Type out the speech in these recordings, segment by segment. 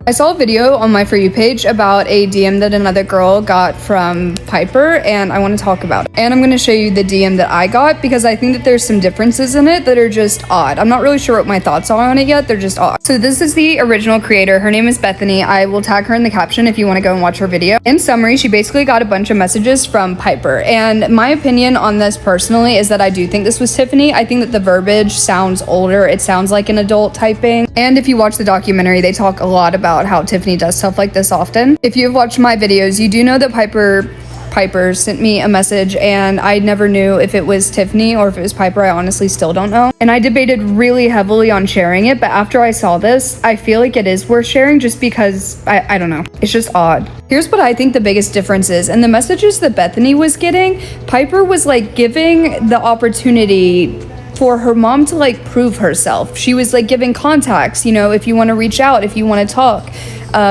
I saw a video on my For You page about a DM that another girl got from Piper, and I want to talk about it. And I'm going to show you the DM that I got because I think that there's some differences in it that are just odd. I'm not really sure what my thoughts are on it yet. They're just odd. So this is the original creator. Her name is Bethany. I will tag her in the caption if you want to go and watch her video. In summary, she basically got a bunch of messages from Piper. And my opinion on this personally is that I do think this was Tiffany. I think that the verbiage sounds older. It sounds like an adult typing. And if you watch the documentary, they talk a lot about how Tiffany does stuff like this often. If you've watched my videos, you do know that Piper sent me a message and I never knew if it was Tiffany or if it was Piper. I honestly still don't know. And I debated really heavily on sharing it, but after I saw this, I feel like it is worth sharing just because I don't know. It's just odd. Here's what I think the biggest difference is. In the messages that Bethany was getting, Piper was like giving the opportunity for her mom to like prove herself. She was like giving contacts, you know, if you want to reach out, if you want to talk,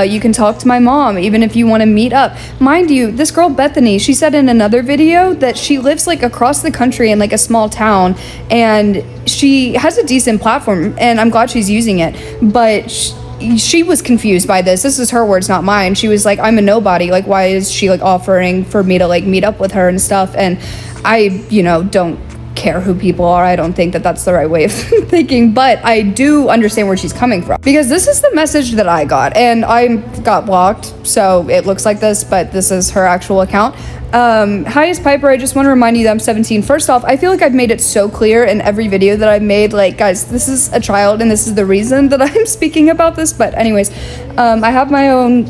you can talk to my mom, even if you want to meet up. Mind you, this girl Bethany, she said in another video that she lives like across the country in like a small town, and she has a decent platform, and I'm glad she's using it, but she was confused by this. This is her words, not mine. She was like, I'm a nobody. Like, why is she like offering for me to like meet up with her and stuff? And I, you know, don't care who people are. I don't think that that's the right way of thinking, but I do understand where she's coming from because this is the message that I got, and I got blocked, so it looks like this, but this is her actual account. Hi, it's Piper. I just want to remind you that I'm 17. First off, I feel like I've made it so clear in every video that I've made, like, guys, this is a child and this is the reason that I'm speaking about this. But anyways, I have my own,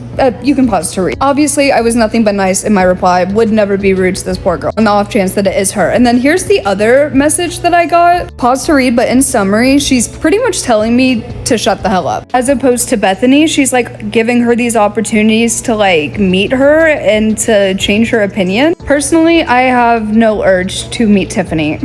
you can pause to read. Obviously, I was nothing but nice in my reply. Would never be rude to this poor girl on the off chance that it is her. And then here's the other message that I got. Pause to read, but in summary, she's pretty much telling me to shut the hell up. As opposed to Bethany, she's like giving her these opportunities to like meet her and to change her opinion. Personally, I have no urge to meet Tiffany.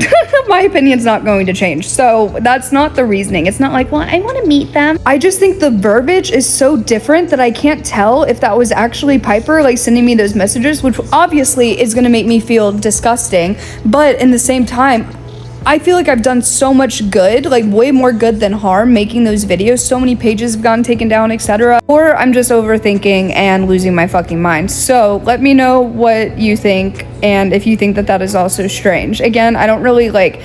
My opinion's not going to change. So that's not the reasoning. It's not like, well, I want to meet them. I just think the verbiage is so different that I can't tell if that was actually Piper like sending me those messages, which obviously is going to make me feel disgusting. But in the same time, I feel like I've done so much good, like way more good than harm making those videos. So many pages have gotten taken down, etc. Or I'm just overthinking and losing my fucking mind. So let me know what you think and if you think that that is also strange. Again, I don't really like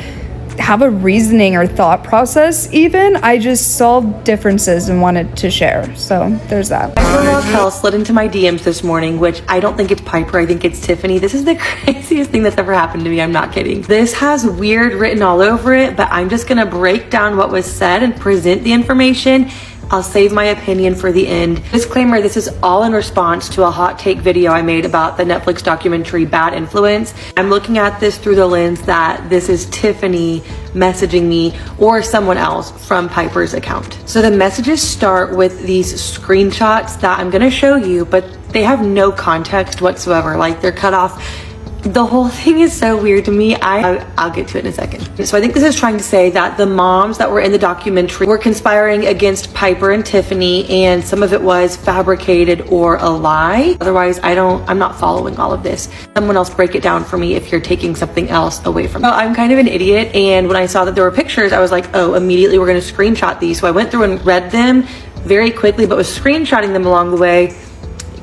have a reasoning or thought process even. I just saw differences and wanted to share. So there's that. Rockelle slid into my DMs this morning, which I don't think it's Piper, I think it's Tiffany. This is the craziest thing that's ever happened to me. I'm not kidding. This has weird written all over it, but I'm just gonna break down what was said and present the information. I'll save my opinion for the end. Disclaimer, this is all in response to a hot take video I made about the Netflix documentary Bad Influence. I'm looking at this through the lens that this is Tiffany messaging me or someone else from Piper's account. So the messages start with these screenshots that I'm gonna show you, but they have no context whatsoever. Like, they're cut off. The whole thing is so weird to me. I'll get to it in a second. So I think this is trying to say that the moms that were in the documentary were conspiring against Piper and Tiffany, and some of it was fabricated or a lie. Otherwise, I'm not following all of this. Someone else break it down for me if you're taking something else away from me. Well, I'm kind of an idiot, and when I saw that there were pictures, I was like, oh, immediately we're gonna screenshot these. So I went through and read them very quickly, but was screenshotting them along the way.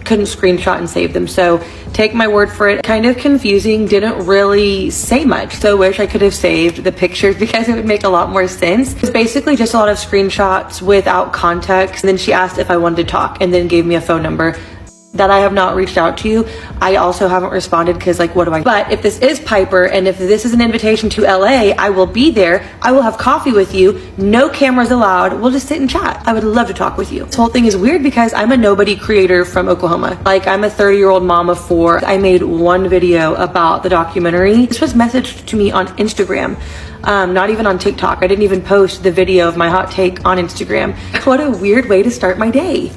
Couldn't screenshot and save them, so take my word for it. Kind of confusing, didn't really say much, so wish I could have saved the pictures because it would make a lot more sense. It's basically just a lot of screenshots without context, and then she asked if I wanted to talk and then gave me a phone number that I have not reached out to you. I also haven't responded because, like, what do I? But if this is Piper and if this is an invitation to LA, I will be there. I will have coffee with you. No cameras allowed. We'll just sit and chat. I would love to talk with you. This whole thing is weird because I'm a nobody creator from Oklahoma. Like, I'm a 30-year-old mom of 4. I made one video about the documentary. This was messaged to me on Instagram. Not even on TikTok. I didn't even post the video of my hot take on Instagram. What a weird way to start my day.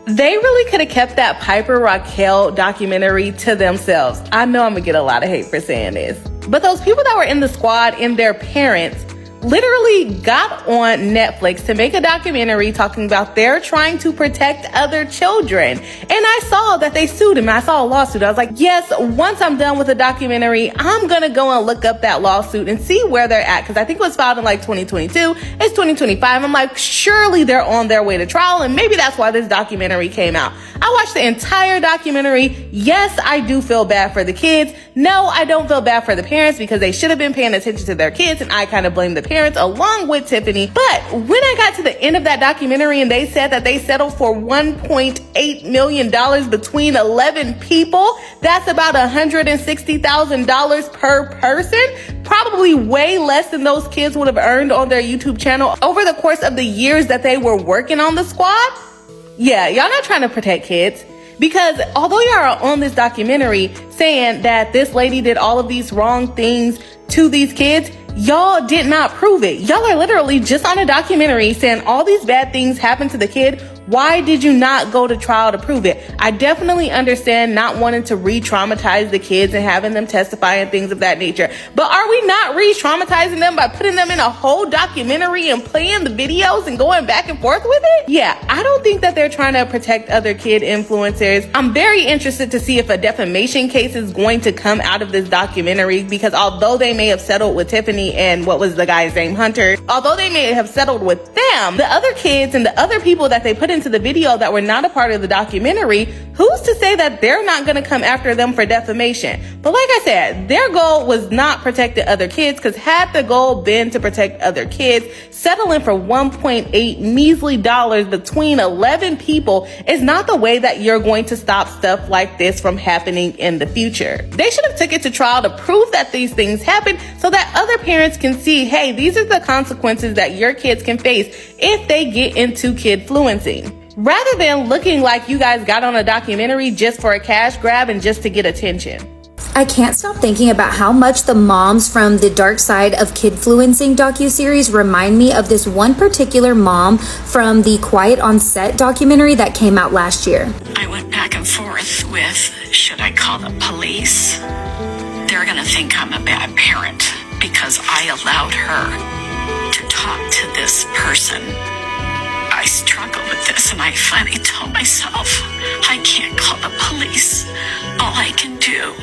They really could have kept that Piper Rockelle documentary to themselves. I know I'm gonna get a lot of hate for saying this, but those people that were in the squad and their parents literally got on Netflix to make a documentary talking about they're trying to protect other children. And I saw that they sued him. I saw a lawsuit. I was like, yes, once I'm done with the documentary, I'm going to go and look up that lawsuit and see where they're at. Because I think it was filed in like 2022. It's 2025. I'm like, surely they're on their way to trial. And maybe that's why this documentary came out. I watched the entire documentary. Yes, I do feel bad for the kids. No, I don't feel bad for the parents because they should have been paying attention to their kids. And I kind of blame the parents along with Tiffany. But when I got to the end of that documentary and they said that they settled for $1.8 million between 11 people, that's about $160,000 per person. Probably way less than those kids would have earned on their YouTube channel over the course of the years that they were working on the squad. Yeah, y'all not trying to protect kids. Because although y'all are on this documentary saying that this lady did all of these wrong things to these kids, y'all did not prove it. Y'all are literally just on a documentary saying all these bad things happened to the kid. Why did you not go to trial to prove it? I definitely understand not wanting to re-traumatize the kids and having them testify and things of that nature. But are we not re-traumatizing them by putting them in a whole documentary and playing the videos and going back and forth with it? Yeah, I don't think that they're trying to protect other kid influencers. I'm very interested to see if a defamation case is going to come out of this documentary, because although they may have settled with Tiffany and what was the guy's name, Hunter, although they may have settled with them, the other kids and the other people that they put into the video that were not a part of the documentary, who's to say that they're not going to come after them for defamation? But like I said, their goal was not protecting other kids, because had the goal been to protect other kids, settling for $1.8 measly dollars between 11 people is not the way that you're going to stop stuff like this from happening in the future. They should have took it to trial to prove that these things happen so that other parents can see, hey, these are the consequences that your kids can face if they get into kidfluencing. Rather than looking like you guys got on a documentary just for a cash grab and just to get attention. I can't stop thinking about how much the moms from the Dark Side of Kidfluencing docuseries remind me of this one particular mom from the Quiet on Set documentary that came out last year. I went back and forth with, should I call the police? They're gonna think I'm a bad parent because I allowed her to talk to this person. I struggle with this, and I finally told myself, I can't call the police. All I can do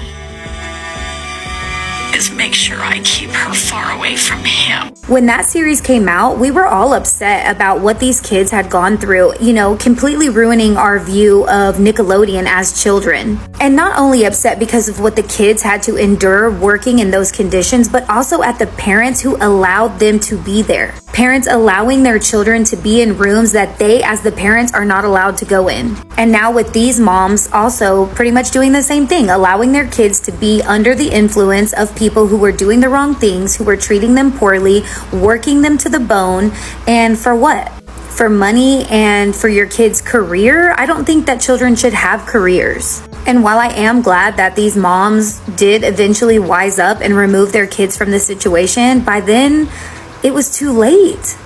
is make sure I keep her far away from him. When that series came out, we were all upset about what these kids had gone through, completely ruining our view of Nickelodeon as children. And not only upset because of what the kids had to endure working in those conditions, but also at the parents who allowed them to be there. Parents allowing their children to be in rooms that they, as the parents, are not allowed to go in. And now with these moms also pretty much doing the same thing, allowing their kids to be under the influence of people who were doing the wrong things, who were treating them poorly, working them to the bone. And for what? For money and for your kid's career? I don't think that children should have careers. And while I am glad that these moms did eventually wise up and remove their kids from the situation, by then it was too late.